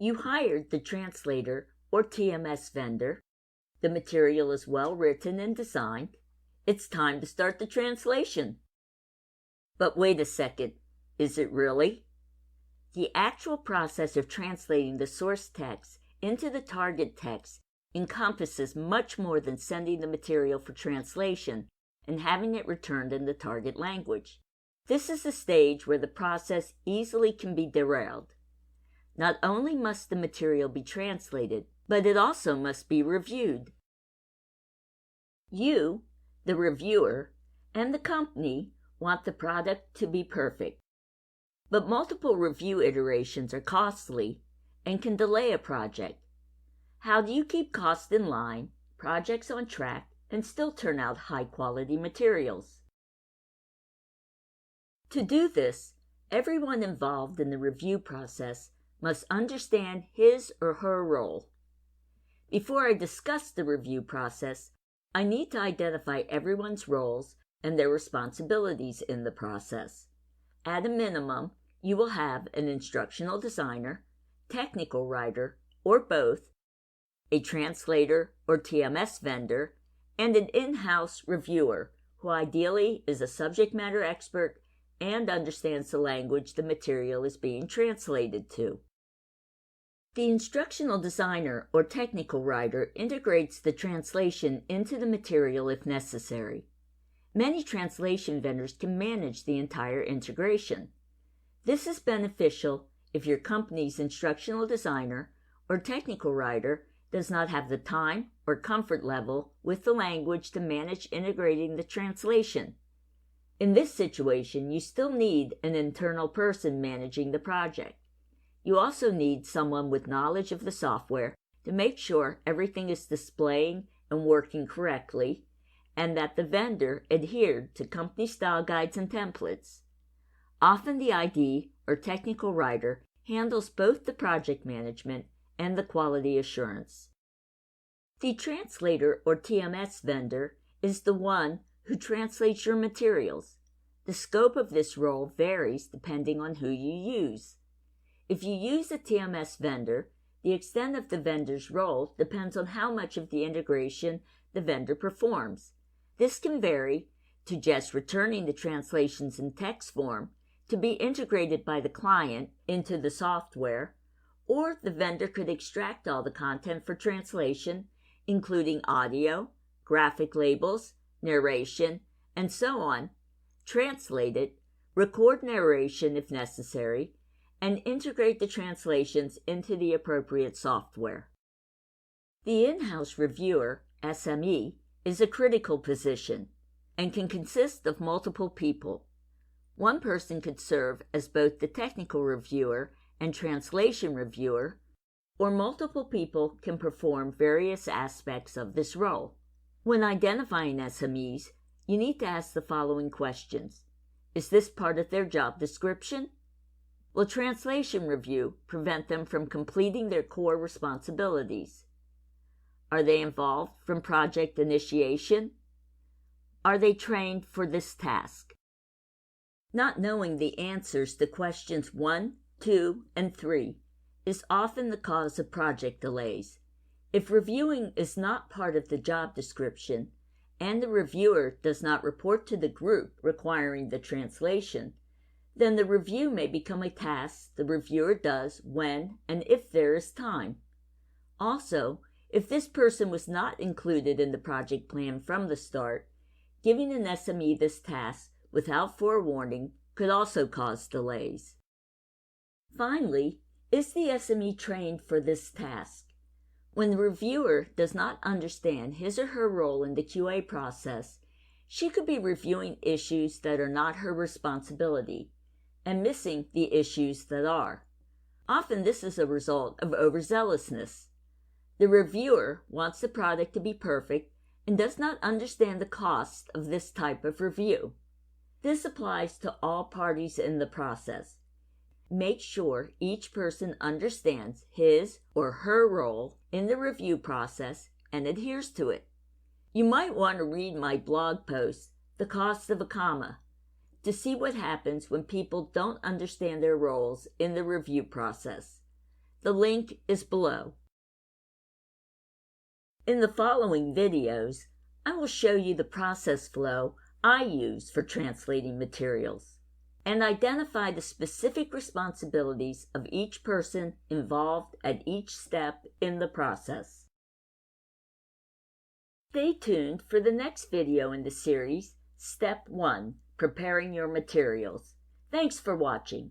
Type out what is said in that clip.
You hired the translator or TMS vendor. The material is well written and designed. It's time to start the translation. But wait a second, is it really? The actual process of translating the source text into the target text encompasses much more than sending the material for translation and having it returned in the target language. This is the stage where the process easily can be derailed. Not only must the material be translated, but it also must be reviewed. You, the reviewer, and the company want the product to be perfect. But multiple review iterations are costly and can delay a project. How do you keep costs in line, projects on track, and still turn out high-quality materials? To do this, everyone involved in the review process must understand his or her role. Before I discuss the review process, I need to identify everyone's roles and their responsibilities in the process. At a minimum, you will have an instructional designer, technical writer, or both, a translator or TMS vendor, and an in-house reviewer who ideally is a subject matter expert and understands the language the material is being translated to. The instructional designer or technical writer integrates the translation into the material if necessary. Many translation vendors can manage the entire integration. This is beneficial if your company's instructional designer or technical writer does not have the time or comfort level with the language to manage integrating the translation. In this situation, you still need an internal person managing the project. You also need someone with knowledge of the software to make sure everything is displaying and working correctly, and that the vendor adhered to company-style guides and templates. Often the ID or technical writer handles both the project management and the quality assurance. The translator or TMS vendor is the one who translates your materials. The scope of this role varies depending on who you use. If you use a TMS vendor, the extent of the vendor's role depends on how much of the integration the vendor performs. This can vary to just returning the translations in text form to be integrated by the client into the software, or the vendor could extract all the content for translation, including audio, graphic labels, narration, and so on, translate it, record narration if necessary, and integrate the translations into the appropriate software. The in-house reviewer, SME, is a critical position and can consist of multiple people. One person could serve as both the technical reviewer and translation reviewer, or multiple people can perform various aspects of this role. When identifying SMEs, you need to ask the following questions. Is this part of their job description? Will translation review prevent them from completing their core responsibilities? Are they involved from project initiation? Are they trained for this task? Not knowing the answers to questions 1, 2, and 3 is often the cause of project delays. If reviewing is not part of the job description and the reviewer does not report to the group requiring the translation, then the review may become a task the reviewer does when and if there is time. Also, if this person was not included in the project plan from the start, giving an SME this task without forewarning could also cause delays. Finally, is the SME trained for this task? When the reviewer does not understand his or her role in the QA process, she could be reviewing issues that are not her responsibility and missing the issues that are. Often this is a result of overzealousness. The reviewer wants the product to be perfect and does not understand the cost of this type of review. This applies to all parties in the process. Make sure each person understands his or her role in the review process and adheres to it. You might want to read my blog post, The Cost of a Comma, to see what happens when people don't understand their roles in the review process. The link is below. In the following videos, I will show you the process flow I use for translating materials and identify the specific responsibilities of each person involved at each step in the process. Stay tuned for the next video in the series, Step 1, Preparing Your Materials. Thanks for watching.